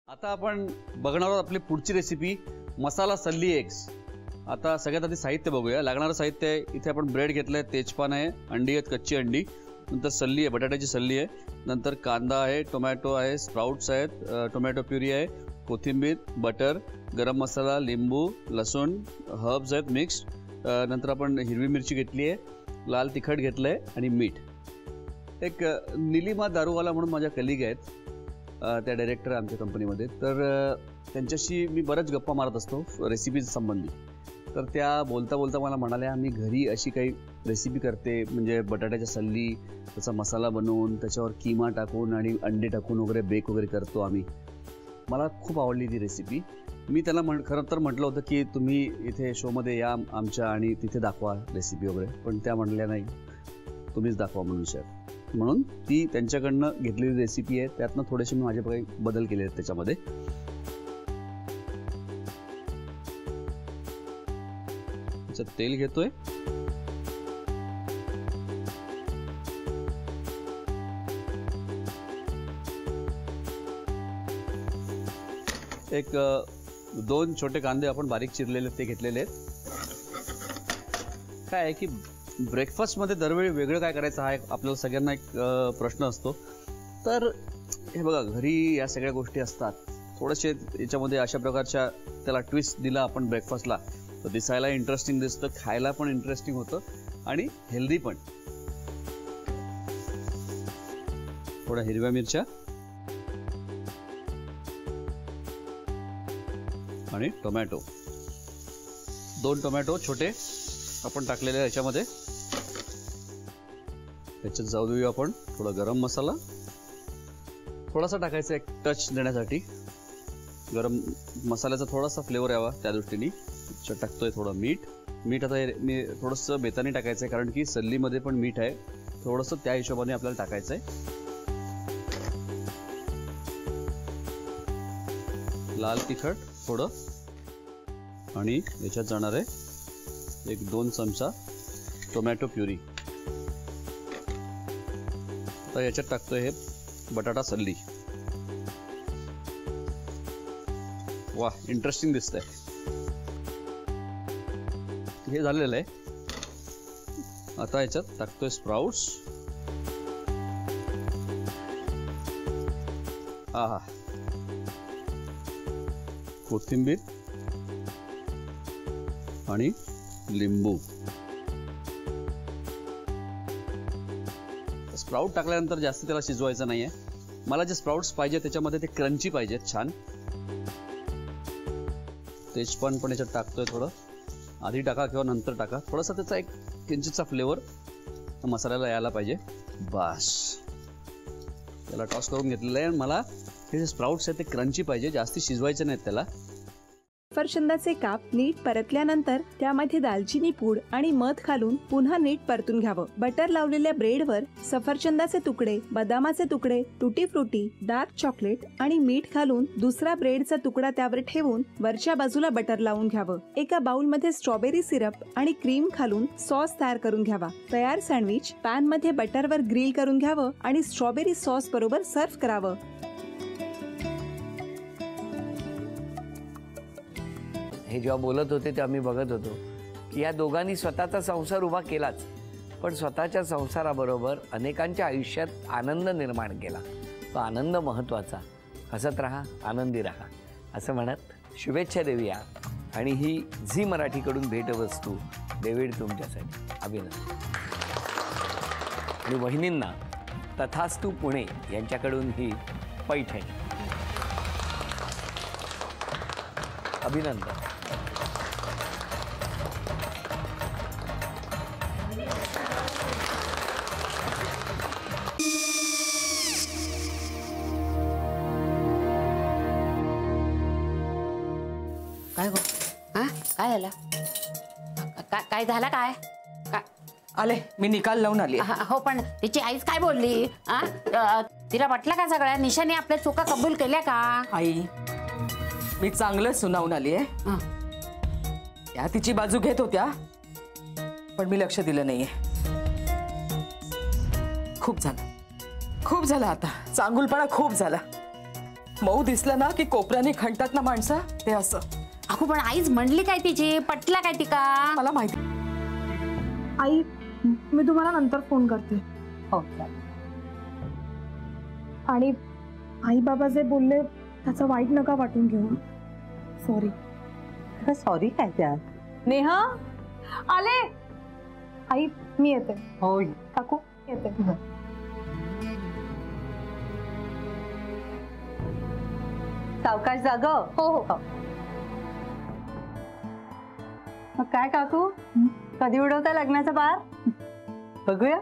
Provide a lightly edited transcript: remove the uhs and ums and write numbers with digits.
आता आपण बघणार आहोत आपली पुढची रेसिपी मसाला सल्ली एग्स। आता सगळ्यात आधी साहित्य बघूया। लागणारं साहित्य आहे, इथे आपण ब्रेड घेतलाय, तेजपान आहे, अंडी आहेत, कच्ची अंडी, नंतर सल्ली आहे, बटाट्याची सल्ली आहे, नंतर कांदा आहे, टोमॅटो आहे, स्प्राउट्स आहेत, टोमॅटो प्युरी आहे, कोथिंबीर, बटर, गरम मसाला, लिंबू, लसूण, हर्ब्स आहेत मिक्स, नंतर आपण हिरवी मिरची घेतली आहे, लाल तिखट घेतलंय आणि मीठ। एक निलिमा दारूवाला म्हणून माझ्या कलिग आहेत, त्या डायरेक्टर आमच्या कंपनीमध्ये, तर त्यांच्याशी मी बरेच गप्पा मारत असतो रेसिपीज संबंधी। तर त्या बोलता बोलता मला म्हणाल्या, मी घरी अशी काही रेसिपी करते, म्हणजे बटाट्याच्या सल्ली, त्याचा मसाला बनवून त्याच्यावर किमा टाकून आणि अंडे टाकून वगैरे बेक वगैरे करतो आम्ही। मला खूप आवडली ती रेसिपी। मी त्याला खरं तर म्हटलं होतं की तुम्ही इथे शोमध्ये या आमच्या आणि तिथे दाखवा रेसिपी वगैरे, पण त्या म्हणल्या नाही, तुम्हीच दाखवा म्हणून शेफ। म्हणून ती त्यांच्याकडनं घेतलेली रेसिपी आहे, त्यातनं थोडेसे मी माझे काही बदल केले आहेत त्याच्यामध्ये। त्याच्यात तेल घेतोय, एक 2 छोटे कांदे आपण बारीक चिरलेले ते घेतलेले आहेत। काय आहे की ब्रेकफास्टमध्ये दरवेळी वेगळं काय करायचं हा एक आपल्याला सगळ्यांना एक प्रश्न असतो। तर हे बघा, घरी या सगळ्या गोष्टी असतात, थोडेसे याच्यामध्ये अशा प्रकारच्या त्याला ट्विस्ट दिला आपण ब्रेकफास्टला, तर दिसायला इंटरेस्टिंग दिसतं, खायला पण इंटरेस्टिंग होतं आणि हेल्दी पण। थोड्या हिरव्या मिरच्या आणि टोमॅटो, 2 टोमॅटो छोटे आपण टाकलेले आहे याच्यामध्ये। त्याच्यात जाऊ देऊया आपण थोडा गरम मसाला, थोडासा टाकायचा एक टच देण्यासाठी, गरम मसाल्याचा थोडासा फ्लेवर यावा त्या दृष्टीने। त्याच्यात टाकतोय थोडं मीठ आता मी थोडंसं बेताने टाकायचं आहे, कारण की सल्लीमध्ये पण मीठ आहे, थोडंसं त्या हिशोबाने आपल्याला टाकायचं आहे। लाल तिखट थोडं, आणि याच्यात जाणार आहे एक 2 चमचा टोमॅटो प्युरी। आता याच्यात टाकतोय हे बटाटा सल्ली। वा, इंटरेस्टिंग दिसतंय। हे झालेलं आहे। आता याच्यात टाकतोय स्प्राउट्स। आहा, कोथिंबीर आणि लिंबू। स्प्राउट टाकल्यानंतर जास्त त्याला शिजवायचं नाहीये, मला जे स्प्राउट्स पाहिजे त्याच्यामध्ये ते क्रंची पाहिजेत छान। तेजपान पण याच्यात टाकतोय थोडं, आधी टाका किंवा नंतर टाका, थोडासा त्याचा एक किंचितचा फ्लेवर मसाल्याला यायला पाहिजे। बस, त्याला टॉस करून घेतलेलं आहे। मला हे जे स्प्राउट्स आहेत ते क्रंची पाहिजे, जास्ती शिजवायचे नाहीत त्याला। सफरचंदाचे काप नीट परतल्यानंतर त्यामध्ये दालचिनी पूड आणि मध घालून पुन्हा नीट परतून घ्यावं। बटर लावलेल्या ब्रेडवर सफरचंदाचे तुकडे, बदामाचे तुकडे, टुटी फ्रुटी, डार्क चॉकलेट आणि मीठ घालून दुसरा ब्रेडचा तुकडा त्यावर ठेवून वरच्या बाजूला बटर लावून घ्यावं। एका बाउलमध्ये स्ट्रॉबेरी सिरप आणि क्रीम घालून सॉस तयार करून घ्यावा। तयार सँडविच पॅन मध्ये बटरवर ग्रिल करून घ्यावं आणि स्ट्रॉबेरी सॉस बरोबर सर्व्ह करावं। हे जेव्हा बोलत होते तेव्हा मी बघत होतो की या दोघांनी स्वतःचा संसार उभा केलाच, पण स्वतःच्या संसाराबरोबर अनेकांच्या आयुष्यात आनंद निर्माण केला। तो आनंद महत्त्वाचा। हसत राहा, आनंदी राहा असं म्हणत शुभेच्छा देऊया। आणि ही झी मराठीकडून भेटवस्तू डेव्हिड तुमच्यासाठी। अभिनंदन। आणि वहिनींना तथास्तू पुणे यांच्याकडून ही पैठणी। अभिनंदन। काय गो? हा, काय झालं? काय झालं? काय आले, मी निकाल लावून आली। हो, पण तिची आईच काय बोलली? तिला वाटलं का सगळ्या निशाने आपल्या चुका कबूल केल्या का? आई, मी चांगलं सुनावून आली आहे। त्या तिची बाजू घेत होत्या, पण मी लक्ष दिलं नाहीये। खूप झालं, खूप झालं, आता चांगुलपणा खूप झाला। मऊ दिसलं ना की कोपऱ्याने खणतात ना माणसं, ते असं. अहो पण आईच म्हणली काय तिची, पटला काय तिका? मला माहिती. आई मी तुम्हाला नंतर फोन करते. हो आणि आई बाबा जे बोलले त्याचं वाईट नका वाटून घेऊ. सॉरी. सॉरी काय त्या? नेहा आले. आई मी येते. हो काकू येते. सावकाश जाग. हो हो. मग काय काकू, कधी उडवता लग्नाचा बार? बघूया.